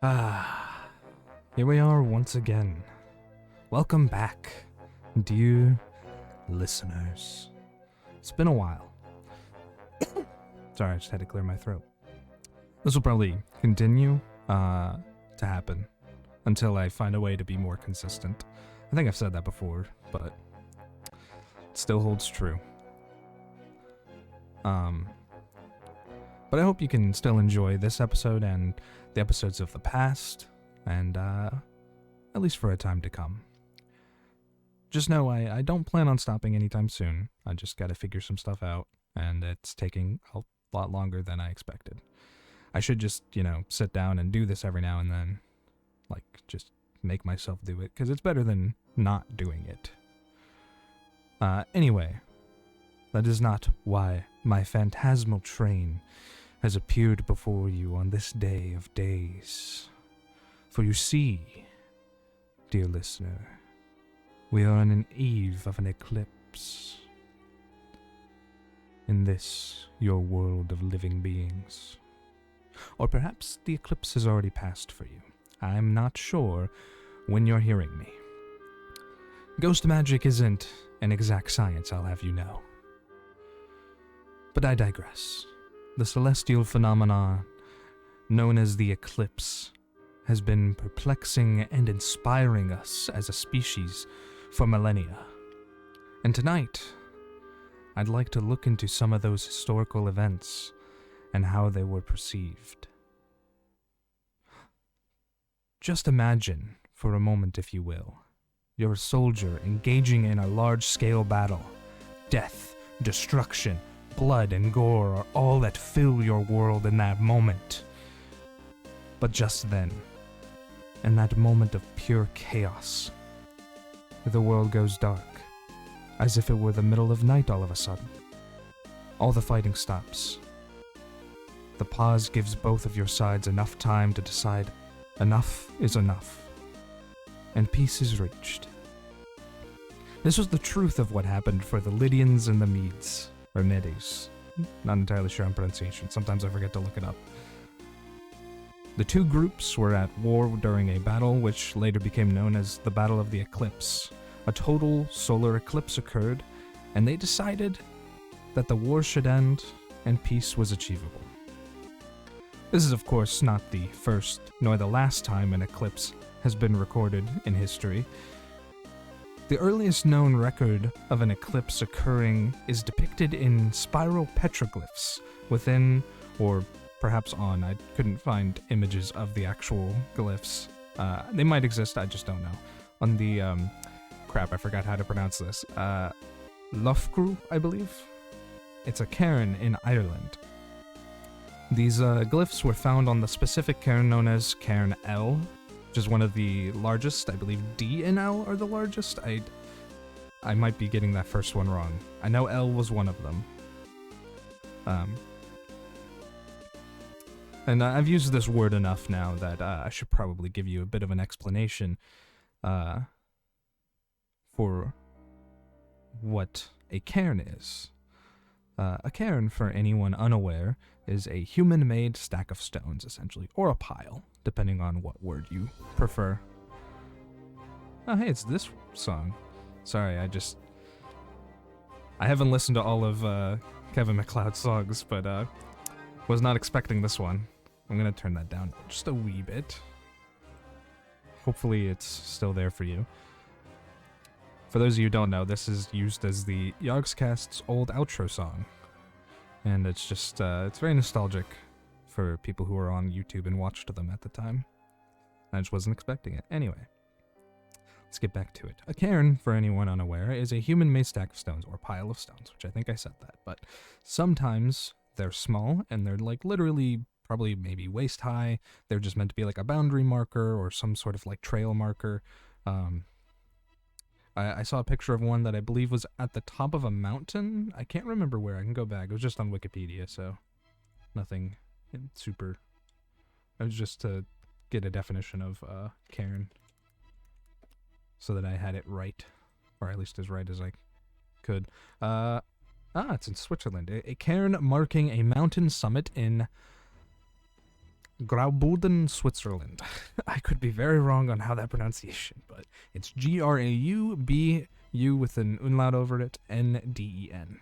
Ah, here we are once again. Welcome back, dear listeners. It's been a while. Sorry, I just had to clear my throat. This will probably continue to happen until I find a way to be more consistent. I think I've said that before, but it still holds true. But I hope you can still enjoy this episode and the episodes of the past, and at least for a time to come. Just know I don't plan on stopping anytime soon. I just gotta figure some stuff out, and it's taking a lot longer than I expected. I should just, sit down and do this every now and then. Just make myself do it, because it's better than not doing it. Anyway, that is not why my phantasmal train has appeared before you on this day of days. For you see, dear listener, we are on an eve of an eclipse. In this, your world of living beings. Or perhaps the eclipse has already passed for you. I'm not sure when you're hearing me. Ghost magic isn't an exact science, I'll have you know. But I digress. The celestial phenomenon known as the eclipse has been perplexing and inspiring us as a species for millennia. And tonight, I'd like to look into some of those historical events and how they were perceived. Just imagine, for a moment if you will, you're a soldier engaging in a large-scale battle. Death, destruction, blood and gore are all that fill your world in that moment. But just then, in that moment of pure chaos, the world goes dark, as if it were the middle of night all of a sudden. All the fighting stops. The pause gives both of your sides enough time to decide enough is enough, and peace is reached. This was the truth of what happened for the Lydians and the Medes, or Medes. Not entirely sure on pronunciation, sometimes I forget to look it up. The two groups were at war during a battle which later became known as the Battle of the Eclipse. A total solar eclipse occurred, and they decided that the war should end and peace was achievable. This is of course not the first nor the last time an eclipse has been recorded in history. The earliest known record of an eclipse occurring is depicted in spiral petroglyphs within, or perhaps on, I couldn't find images of the actual glyphs. They might exist, I just don't know. On the, I forgot how to pronounce this. Loughcrew, I believe? It's a cairn in Ireland. These glyphs were found on the specific cairn known as Cairn L, which is one of the largest. I believe D and L are the largest. I might be getting that first one wrong. I know L was one of them. And I've used this word enough now that I should probably give you a bit of an explanation for what a cairn is. A cairn, for anyone unaware, is a human-made stack of stones, essentially, or a pile, depending on what word you prefer. Oh, hey, it's this song. Sorry, I haven't listened to all of Kevin MacLeod's songs, but was not expecting this one. I'm gonna turn that down just a wee bit. Hopefully it's still there for you. For those of you who don't know, this is used as the Yogscast's old outro song. And it's just, it's very nostalgic for people who were on YouTube and watched them at the time. I just wasn't expecting it. Anyway, let's get back to it. A cairn, for anyone unaware, is a human-made stack of stones, or pile of stones, which I think I said that. But sometimes they're small, and they're literally probably maybe waist high. They're just meant to be like a boundary marker or some sort of trail marker. I saw a picture of one that I believe was at the top of a mountain. I can't remember where. I can go back. It was just on Wikipedia, so nothing super. It was just to get a definition of cairn so that I had it right, or at least as right as I could. It's in Switzerland. A cairn marking a mountain summit in Graubünden, Switzerland. I could be very wrong on how that pronunciation, but it's Graubu with an umlaut over it,Nden.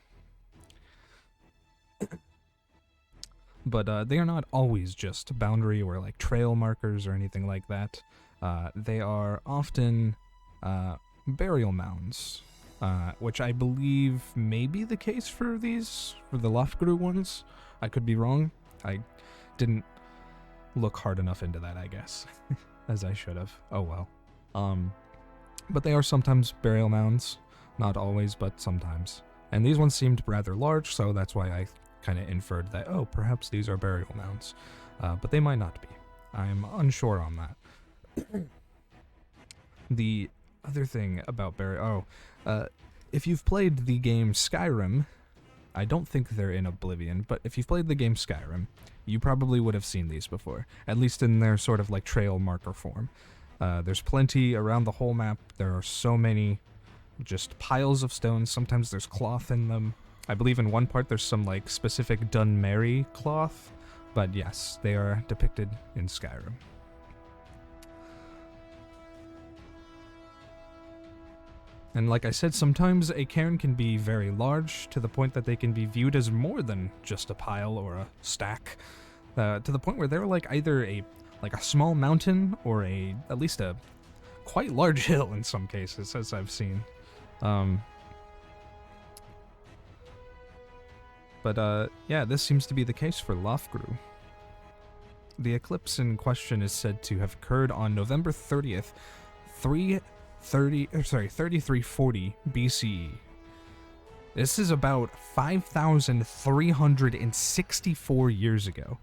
But they are not always just boundary or like trail markers or anything like that. They are often burial mounds, which I believe may be the case for the Loughcrew ones. I could be wrong. I didn't look hard enough into that, I guess, as I should have. Oh well. But they are sometimes burial mounds. Not always, but sometimes. And these ones seemed rather large, so that's why I kind of inferred that, oh, perhaps these are burial mounds. But they might not be. I'm unsure on that. The other thing about if you've played the game Skyrim, I don't think they're in Oblivion, but if you've played the game Skyrim, you probably would have seen these before, at least in their sort of like trail marker form. There's plenty around the whole map. There are so many just piles of stones. Sometimes there's cloth in them. I believe in one part there's some like specific Dunmerry cloth, but yes, they are depicted in Skyrim. And like I said, sometimes a cairn can be very large, to the point that they can be viewed as more than just a pile or a stack, to the point where they're like either a small mountain or at least a quite large hill in some cases, as I've seen. Yeah, this seems to be the case for Loughcrew. The eclipse in question is said to have occurred on November 30th, 3340 BCE. This is about 5,364 years ago.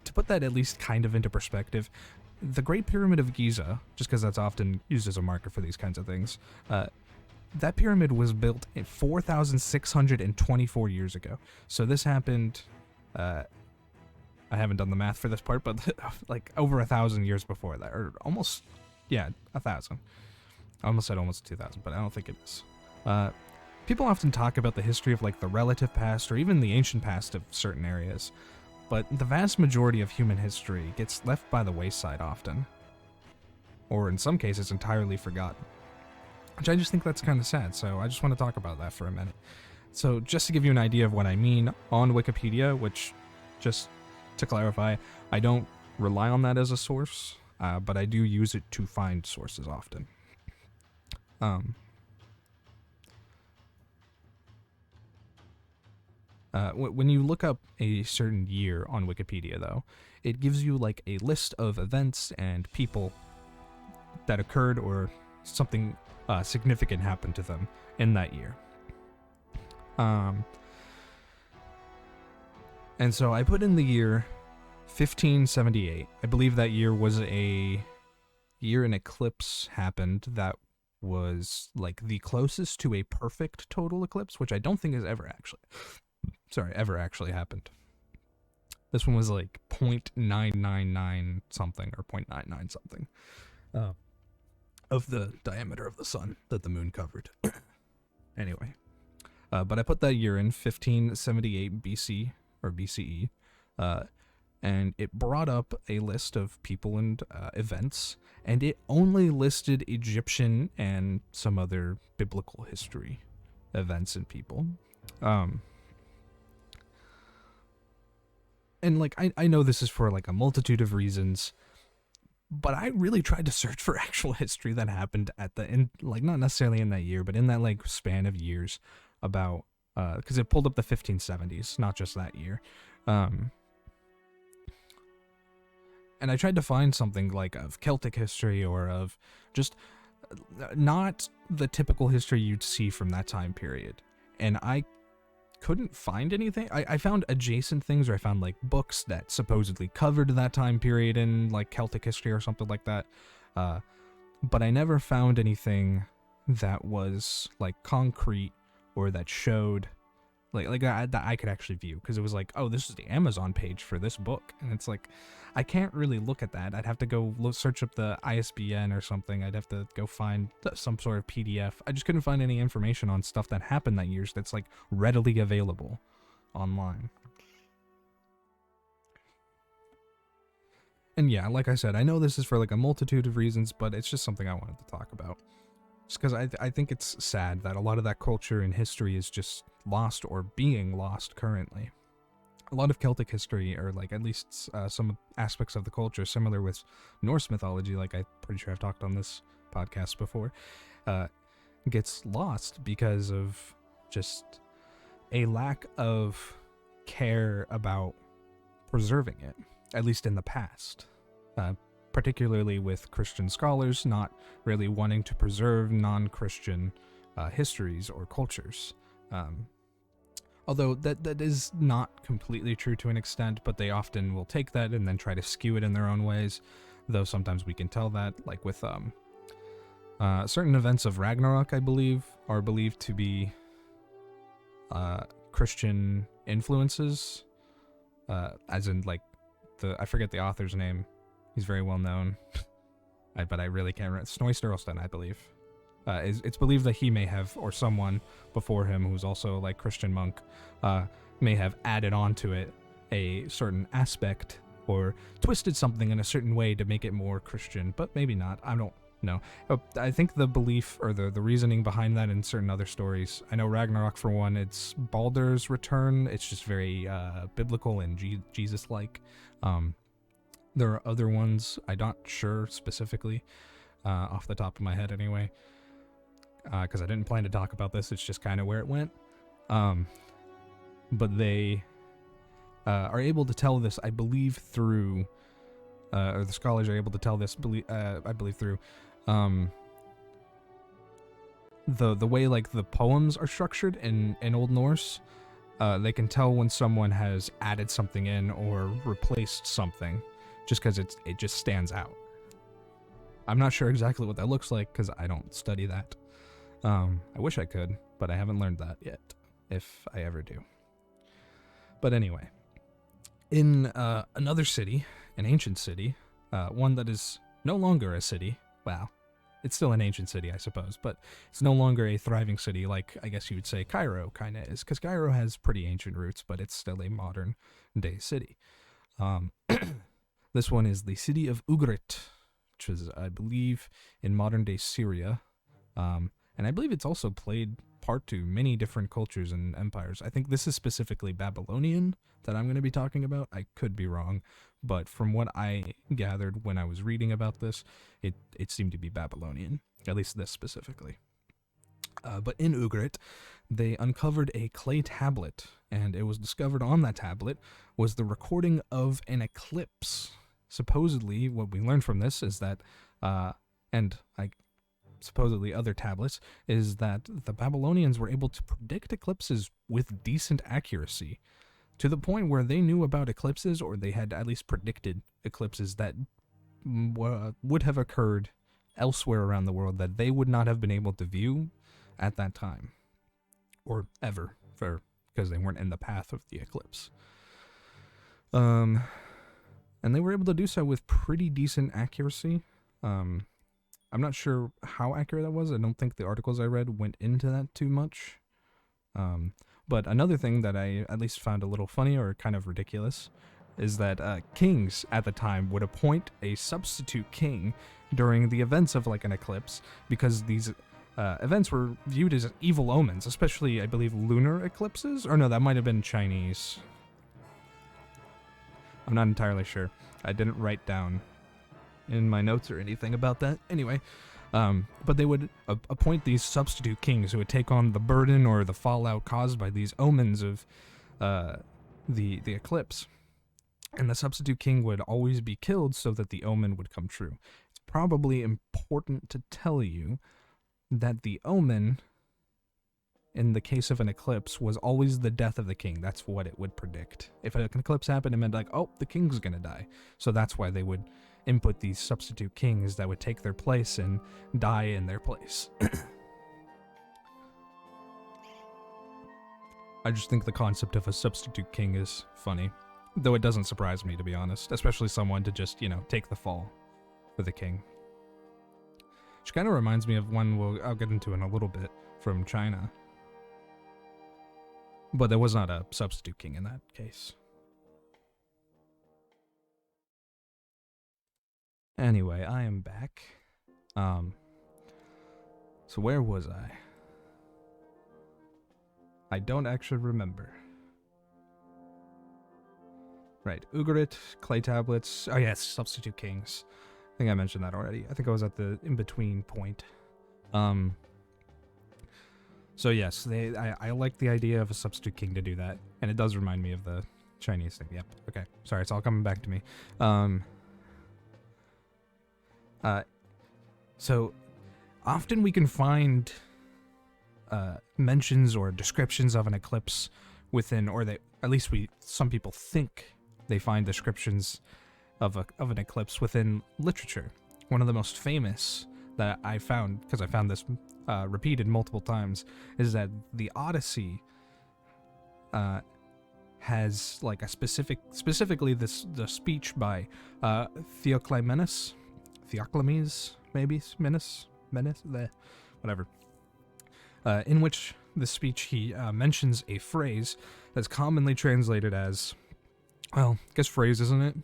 To put that at least kind of into perspective, the Great Pyramid of Giza, just because that's often used as a marker for these kinds of things, that pyramid was built 4,624 years ago. So this happened, I haven't done the math for this part, but like over 1,000 years before that, or almost, 1,000. I almost said almost 2,000, but I don't think it is. People often talk about the history of like the relative past or even the ancient past of certain areas, but the vast majority of human history gets left by the wayside often, or in some cases entirely forgotten, which I just think that's kind of sad, so I just want to talk about that for a minute. So just to give you an idea of what I mean, on Wikipedia, which, just to clarify, I don't rely on that as a source, but I do use it to find sources often. When you look up a certain year on Wikipedia, though, it gives you like a list of events and people that occurred or something significant happened to them in that year. And so I put in the year 1578. I believe that year was a year an eclipse happened that was like the closest to a perfect total eclipse, which I don't think has ever actually happened. This one was like 0.999 something or 0.99 something of the diameter of the sun that the moon covered. Anyway, but I put that year in 1578 BC or BCE, and it brought up a list of people and events, and it only listed Egyptian and some other biblical history events and people. And like I know this is for like a multitude of reasons, but I really tried to search for actual history that happened not necessarily in that year, but in that like span of years, about because it pulled up the 1570s, not just that year. And I tried to find something like of Celtic history or of just not the typical history you'd see from that time period. And I couldn't find anything. I found adjacent things, or I found like books that supposedly covered that time period in like Celtic history or something like that. But I never found anything that was like concrete or that showed that I could actually view, because it was like, oh, this is the Amazon page for this book, and it's like, I can't really look at that. I'd have to go search up the ISBN or something. I'd have to go find some sort of PDF. I just couldn't find any information on stuff that happened that year that's like readily available online. And yeah, like I said, I know this is for like a multitude of reasons, but it's just something I wanted to talk about. Just because I think it's sad that a lot of that culture and history is just lost or being lost currently. A lot of Celtic history, or like at least some aspects of the culture similar with Norse mythology, like I'm pretty sure I've talked on this podcast before, gets lost because of just a lack of care about preserving it, at least in the past. Particularly with Christian scholars not really wanting to preserve non-Christian histories or cultures. Although that is not completely true to an extent, but they often will take that and then try to skew it in their own ways, though sometimes we can tell that, like with certain events of Ragnarok, I believe, are believed to be Christian influences, as in like I forget the author's name. He's very well known, but I really can't remember. Snorri Sturluson, I believe. It's believed that he may have, or someone before him who's also like Christian monk, may have added onto it a certain aspect or twisted something in a certain way to make it more Christian, but maybe not. I don't know. I think the belief or the reasoning behind that in certain other stories, I know Ragnarok for one, it's Baldur's return. It's just very biblical and Jesus-like. There are other ones, I'm not sure specifically, off the top of my head anyway, because I didn't plan to talk about this, it's just kind of where it went. But they are able to tell this, I believe, through, or the scholars are able to tell this, I believe, through the way like the poems are structured in Old Norse. They can tell when someone has added something in or replaced something, just because it just stands out. I'm not sure exactly what that looks like because I don't study that. I wish I could, but I haven't learned that yet, if I ever do. But anyway, in another city, an ancient city, one that is no longer a city, well, it's still an ancient city, I suppose, but it's no longer a thriving city like I guess you would say Cairo kind of is, because Cairo has pretty ancient roots, but it's still a modern day city. This one is the city of Ugarit, which is, I believe, in modern-day Syria. And I believe it's also played part to many different cultures and empires. I think this is specifically Babylonian that I'm going to be talking about. I could be wrong, but from what I gathered when I was reading about this, it seemed to be Babylonian, at least this specifically. But in Ugarit, they uncovered a clay tablet, and it was discovered on that tablet was the recording of an eclipse. Supposedly, what we learned from this is that, and supposedly other tablets, is that the Babylonians were able to predict eclipses with decent accuracy, to the point where they knew about eclipses, or they had at least predicted eclipses that would have occurred elsewhere around the world that they would not have been able to view at that time, or ever, because they weren't in the path of the eclipse. And they were able to do so with pretty decent accuracy. I'm not sure how accurate that was. I don't think the articles I read went into that too much. But another thing that I at least found a little funny or kind of ridiculous is that kings at the time would appoint a substitute king during the events of like an eclipse, because these events were viewed as evil omens, especially, I believe, lunar eclipses? Or no, that might have been Chinese. I'm not entirely sure. I didn't write down in my notes or anything about that. Anyway, but they would appoint these substitute kings who would take on the burden or the fallout caused by these omens of the eclipse. And the substitute king would always be killed so that the omen would come true. It's probably important to tell you that the omen, in the case of an eclipse, was always the death of the king. That's what it would predict. If an eclipse happened, it meant like, oh, the king's gonna die. So that's why they would input these substitute kings that would take their place and die in their place. I just think the concept of a substitute king is funny. Though it doesn't surprise me, to be honest. Especially someone to just, take the fall for the king. Which kind of reminds me of one I'll get into in a little bit from China. But there was not a substitute king in that case. Anyway, I am back. So where was I? I don't actually remember. Right, Ugarit, clay tablets. Oh yes, substitute kings. I think I mentioned that already. I think I was at the in-between point. So yes, I like the idea of a substitute king to do that, and it does remind me of the Chinese thing. Yep. Okay. Sorry, it's all coming back to me. So often we can find mentions or descriptions of an eclipse within, or at least some people think they find descriptions of an eclipse within literature. One of the most famous that I found, because I found this repeated multiple times, is that the Odyssey has like a specifically the speech by Theoclymenus, maybe Menace, whatever, in which the speech he mentions a phrase that's commonly translated as, well, I guess phrase, isn't it?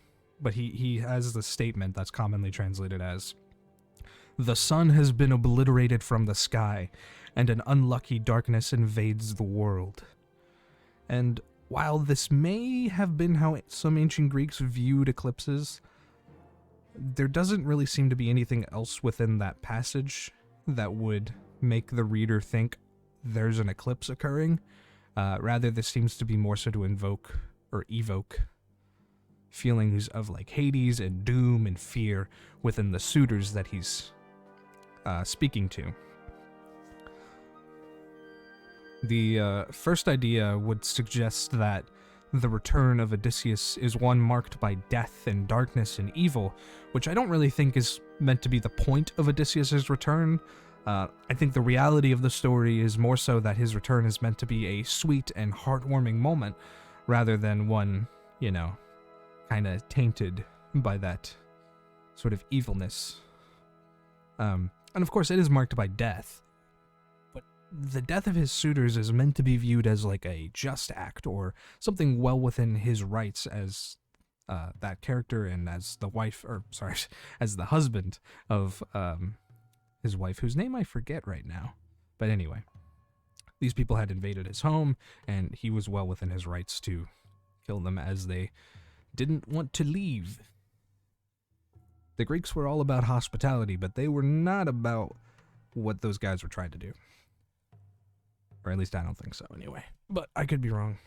But he has the statement that's commonly translated as, "The sun has been obliterated from the sky, and an unlucky darkness invades the world." And while this may have been how some ancient Greeks viewed eclipses, there doesn't really seem to be anything else within that passage that would make the reader think there's an eclipse occurring. Rather, this seems to be more so to invoke or evoke feelings of like Hades and doom and fear within the suitors that he's speaking to. The first idea would suggest that the return of Odysseus is one marked by death and darkness and evil, which I don't really think is meant to be the point of Odysseus's return. I think the reality of the story is more so that his return is meant to be a sweet and heartwarming moment, rather than one, kind of tainted by that sort of evilness. And of course, it is marked by death. But the death of his suitors is meant to be viewed as like a just act, or something well within his rights as that character and as the wife, as the husband of his wife, whose name I forget right now. But anyway, these people had invaded his home, and he was well within his rights to kill them, as they didn't want to leave. The Greeks were all about hospitality, but they were not about what those guys were trying to do. Or at least I don't think so, anyway. But I could be wrong.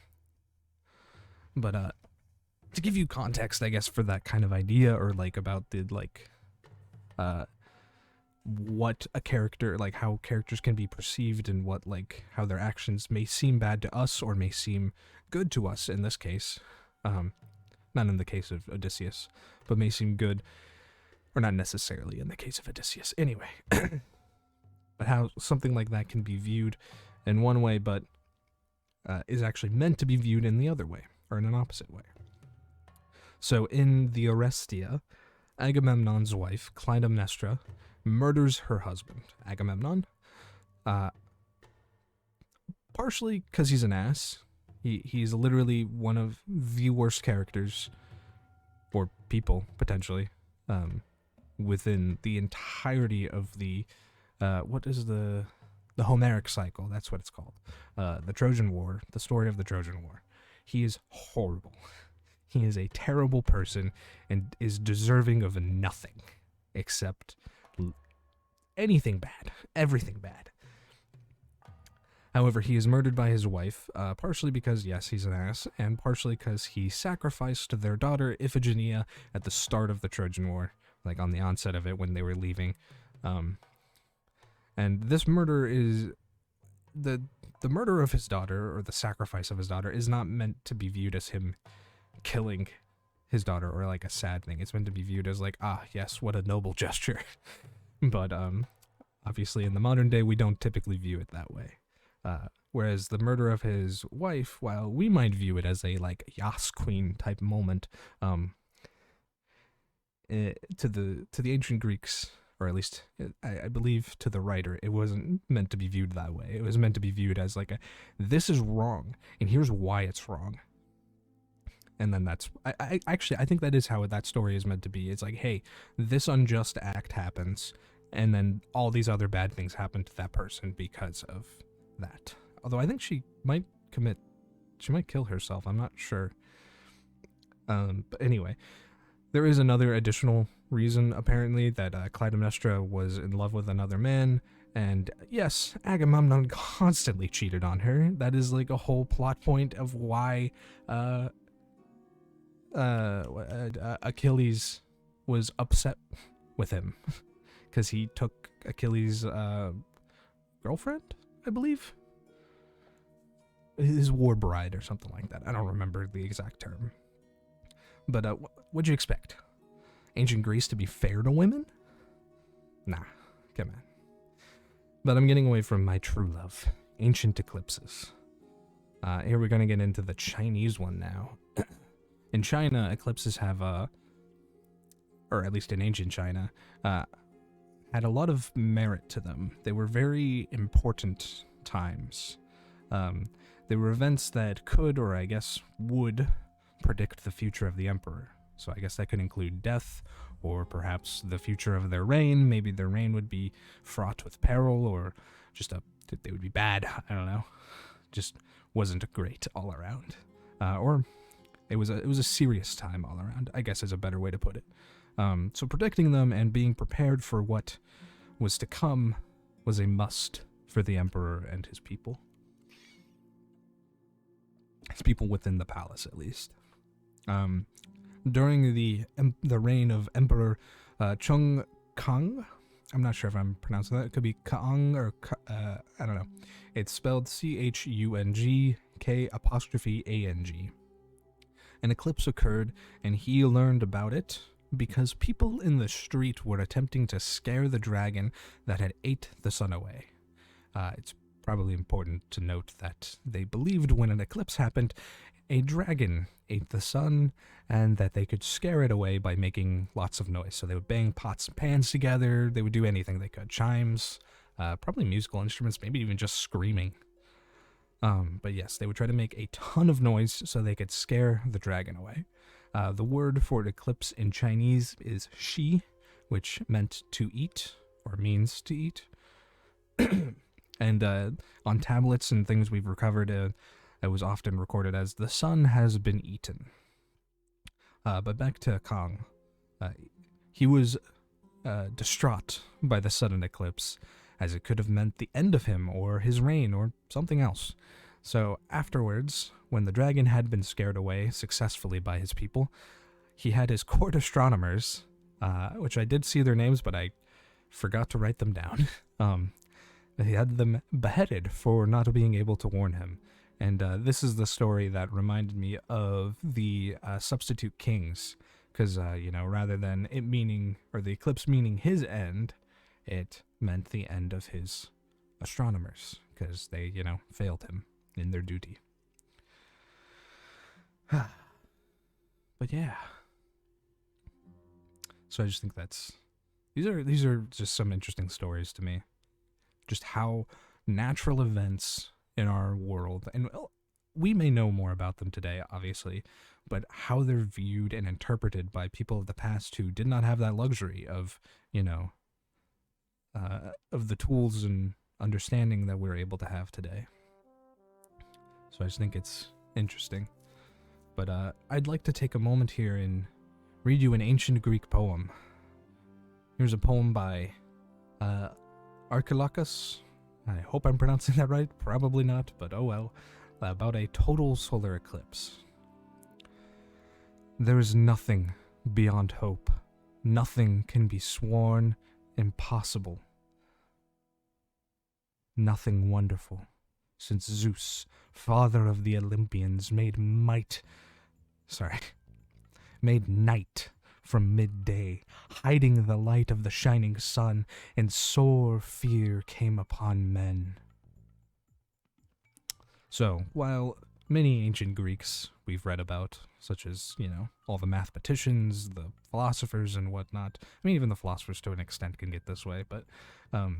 But to give you context, I guess, for that kind of idea, or like about the what a character, like how characters can be perceived, and what, like, how their actions may seem bad to us or may seem good to us in this case. Not in the case of Odysseus, but may seem good, or not necessarily in the case of Odysseus. Anyway, but how something like that can be viewed in one way, but is actually meant to be viewed in the other way, or in an opposite way. So in the Orestia, Agamemnon's wife, Clytemnestra, murders her husband, Agamemnon, partially because he's an ass. He's literally one of the worst characters, or people, potentially, within the entirety of the, what is the Homeric cycle, that's what it's called. The Trojan War, the story of the Trojan War. He is horrible. He is a terrible person, and is deserving of nothing, except anything bad, everything bad. However, he is murdered by his wife, partially because, yes, he's an ass, and partially because he sacrificed their daughter Iphigenia at the start of the Trojan War, like on the onset of it when they were leaving. And this murder is, the murder of his daughter, or the sacrifice of his daughter, is not meant to be viewed as him killing his daughter, or like a sad thing. It's meant to be viewed as like, yes, what a noble gesture. But obviously in the modern day, we don't typically view it that way. Whereas the murder of his wife, while we might view it as a like Yas Queen type moment, to the ancient Greeks, or at least I believe to the writer, it wasn't meant to be viewed that way. It was meant to be viewed as like this is wrong, and here's why it's wrong. And then I think that is how that story is meant to be. It's like, hey, this unjust act happens, and then all these other bad things happen to that person because of that. Although I think she might kill herself. I'm not sure. But anyway, there is another additional reason, apparently, that Clytemnestra was in love with another man. And yes, Agamemnon constantly cheated on her. That is like a whole plot point of why Achilles was upset with him. Because he took Achilles' girlfriend, I believe? His war bride or something like that. I don't remember the exact term. But what'd you expect? Ancient Greece to be fair to women? Nah, come on. But I'm getting away from my true love, ancient eclipses. Here we're going to get into the Chinese one now. In China, eclipses have, or at least in ancient China, had a lot of merit to them. They were very important times. They were events that could, or I guess would, predict the future of the emperor. So I guess that could include death, or perhaps the future of their reign. Maybe their reign would be fraught with peril, or just they would be bad. I don't know. Just wasn't great all around. Or it was a serious time all around, I guess is a better way to put it. So predicting them and being prepared for what was to come was a must for the emperor and his people. His people within the palace, at least. During the reign of Emperor Chung Kang, I'm not sure if I'm pronouncing that. It could be Kaang or I don't know. It's spelled CHUNG K''ANG. An eclipse occurred, and he learned about it because people in the street were attempting to scare the dragon that had ate the sun away. It's probably important to note that they believed when an eclipse happened, a dragon ate the sun, and that they could scare it away by making lots of noise. So they would bang pots and pans together, they would do anything they could. Chimes, probably musical instruments, maybe even just screaming. But yes, they would try to make a ton of noise so they could scare the dragon away. The word for eclipse in Chinese is shi, which meant to eat, or means to eat. And on tablets and things we've recovered, it was often recorded as the sun has been eaten. But back to Kang. He was distraught by the sudden eclipse, as it could have meant the end of him, or his reign, or something else. So afterwards, when the dragon had been scared away successfully by his people, he had his court astronomers, which I did see their names, but I forgot to write them down. He had them beheaded for not being able to warn him. And this is the story that reminded me of the substitute kings, because, rather than it meaning, or the eclipse meaning his end, it meant the end of his astronomers, because they, failed him in their duty. But yeah. So I just think these are just some interesting stories to me. Just how natural events in our world, and we may know more about them today, obviously, but how they're viewed and interpreted by people of the past who did not have that luxury of, of the tools and understanding that we're able to have today. So I just think it's interesting. But I'd like to take a moment here and read you an ancient Greek poem. Here's a poem by Archilochus. I hope I'm pronouncing that right. Probably not, but oh well. About a total solar eclipse. There is nothing beyond hope. Nothing can be sworn impossible. Nothing wonderful, since Zeus, father of the Olympians, made night from midday, hiding the light of the shining sun, and sore fear came upon men. So, while many ancient Greeks we've read about, such as, all the mathematicians, the philosophers and whatnot, even the philosophers to an extent can get this way, but a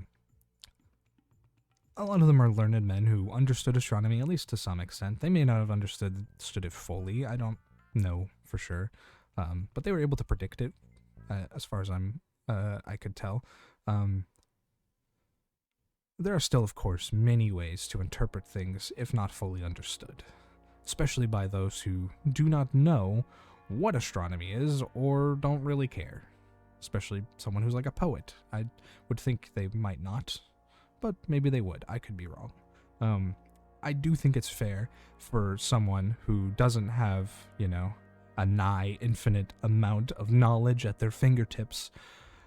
lot of them are learned men who understood astronomy, at least to some extent. They may not have understood it fully. I don't know for sure. But they were able to predict it, as far as I could tell. There are still, of course, many ways to interpret things if not fully understood, especially by those who do not know what astronomy is or don't really care. Especially someone who's like a poet. I would think they might not, but maybe they would. I could be wrong. I do think it's fair for someone who doesn't have, a nigh infinite amount of knowledge at their fingertips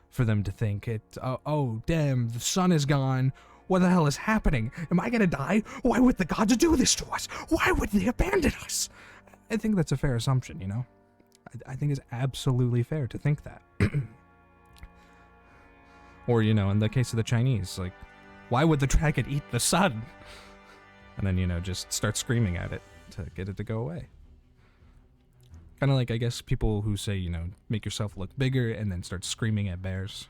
for them to think oh, damn, the sun is gone. What the hell is happening? Am I gonna die? Why would the gods do this to us? Why would they abandon us? I think that's a fair assumption, I think it's absolutely fair to think that. Or, in the case of the Chinese, like, why would the dragon eat the sun? And then, just start screaming at it to get it to go away. Kind of like, I guess, people who say, make yourself look bigger and then start screaming at bears.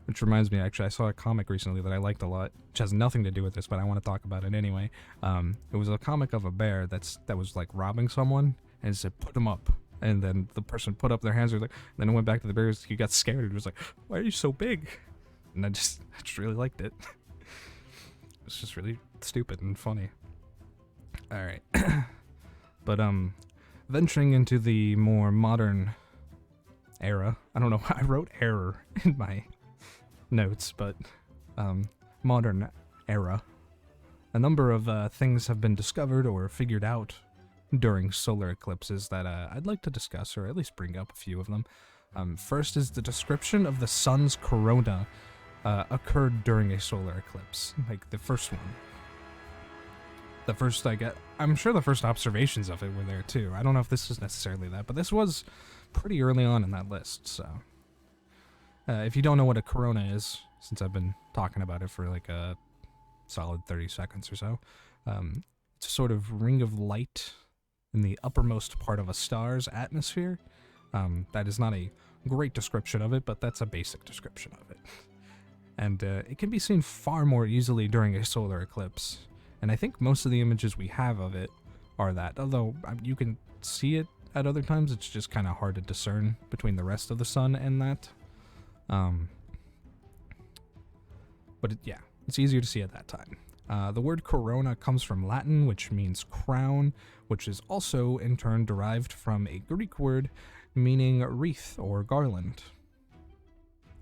Which reminds me, actually, I saw a comic recently that I liked a lot, which has nothing to do with this, but I want to talk about it anyway. It was a comic of a bear that was, like, robbing someone, and it said, put him up. And then the person put up their hands, and then it went back to the bears, he got scared, and was like, why are you so big? And I just really liked it. It's just really stupid and funny. Alright. But, venturing into the more modern era, I don't know why I wrote error in my notes, but modern era, a number of things have been discovered or figured out during solar eclipses that I'd like to discuss, or at least bring up a few of them. First is the description of the sun's corona occurred during a solar eclipse, like the first one. I'm sure the first observations of it were there too. I don't know if this is necessarily that, but this was pretty early on in that list, so. If you don't know what a corona is, since I've been talking about it for like a solid 30 seconds or so, it's a sort of ring of light in the uppermost part of a star's atmosphere. That is not a great description of it, but that's a basic description of it. And it can be seen far more easily during a solar eclipse. And I think most of the images we have of it are that, although you can see it at other times, it's just kind of hard to discern between the rest of the sun and that. But it's easier to see at that time. The word corona comes from Latin, which means crown, which is also in turn derived from a Greek word meaning wreath or garland,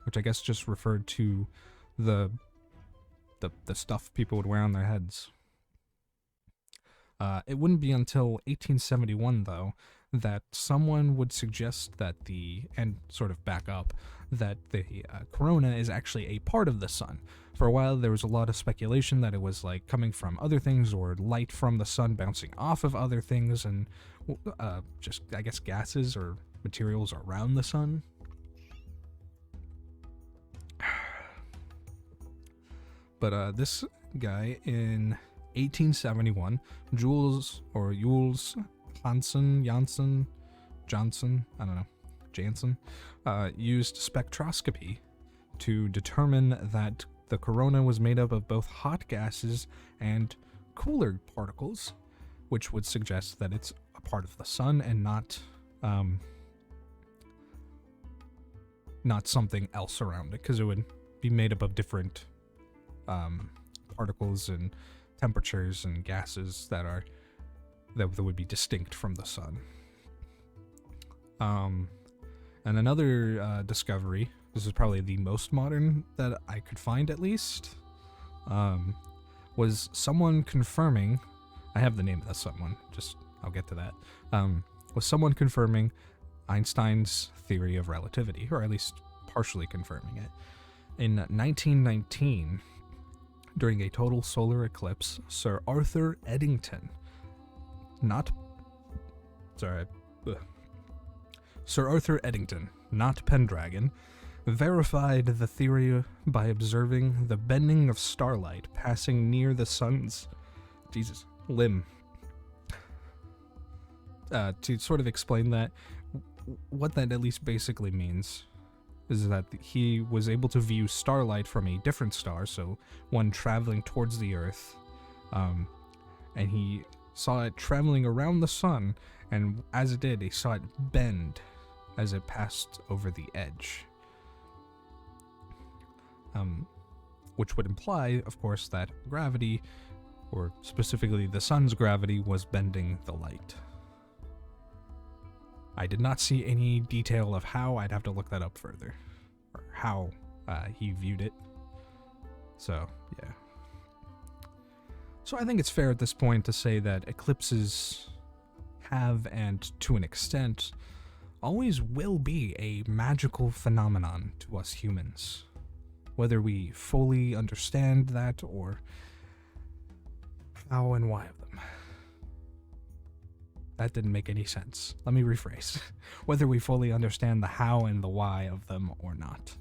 which I guess just referred to the stuff people would wear on their heads. It wouldn't be until 1871, though, that someone would suggest that and sort of back up, that the corona is actually a part of the sun. For a while, there was a lot of speculation that it was like coming from other things or light from the sun bouncing off of other things and just, I guess, gases or materials around the sun. But this guy in 1871, Jules Johnson, I don't know, Janssen, used spectroscopy to determine that the corona was made up of both hot gases and cooler particles, which would suggest that it's a part of the sun and not something else around it, because it would be made up of different particles and temperatures and gases that would be distinct from the sun. And another discovery, this is probably the most modern that I could find at least, was someone confirming, I have the name of that someone, I'll get to that, was someone confirming Einstein's theory of relativity, or at least partially confirming it. In 1919, during a total solar eclipse, Sir Arthur Eddington, Sir Arthur Eddington, not Pendragon, verified the theory by observing the bending of starlight passing near the sun's limb. To sort of explain that, what that at least basically means is that he was able to view starlight from a different star, so one traveling towards the Earth, and he saw it traveling around the sun, and as it did, he saw it bend as it passed over the edge. Which would imply, of course, that gravity, or specifically the sun's gravity, was bending the light. I did not see any detail of how. I'd have to look that up further, or how he viewed it. So, yeah. So I think it's fair at this point to say that eclipses have, and to an extent, always will be a magical phenomenon to us humans. Whether we fully understand that, or how and why of them. That didn't make any sense. Let me rephrase. Whether we fully understand the how and the why of them or not.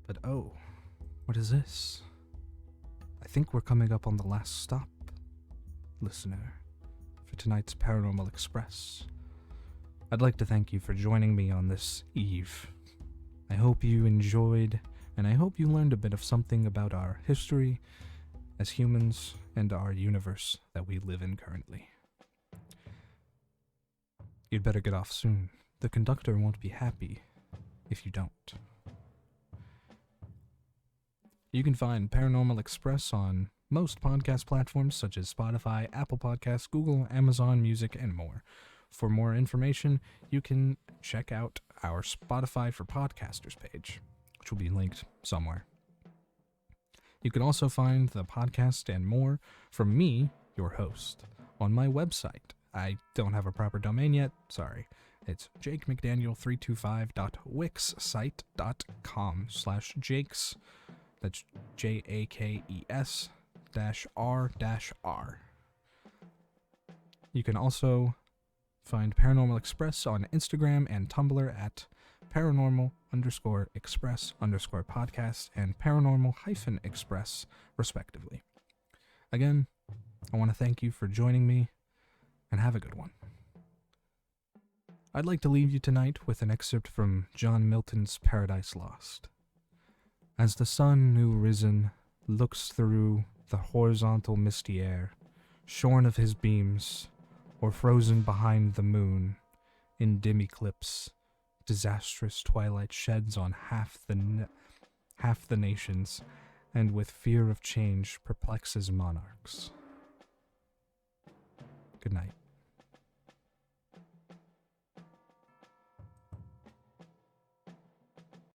But oh, what is this? I think we're coming up on the last stop, listener, for tonight's Paranormal Express. I'd like to thank you for joining me on this eve. I hope you enjoyed, and I hope you learned a bit of something about our history as humans and our universe that we live in currently. You'd better get off soon. The conductor won't be happy if you don't. You can find Paranormal Express on most podcast platforms such as Spotify, Apple Podcasts, Google, Amazon Music, and more. For more information, you can check out our Spotify for Podcasters page, which will be linked somewhere. You can also find the podcast and more from me, your host, on my website. I don't have a proper domain yet, sorry. It's jakemcdaniel325.wixsite.com/jakes. That's JAKES-R-R. You can also find Paranormal Express on Instagram and Tumblr at paranormal_express_podcast and paranormal-express, respectively. Again, I want to thank you for joining me, and have a good one. I'd like to leave you tonight with an excerpt from John Milton's Paradise Lost. As the sun new risen looks through the horizontal misty air, shorn of his beams, or frozen behind the moon, in dim eclipse, disastrous twilight sheds on half the nations, and with fear of change perplexes monarchs. Good night.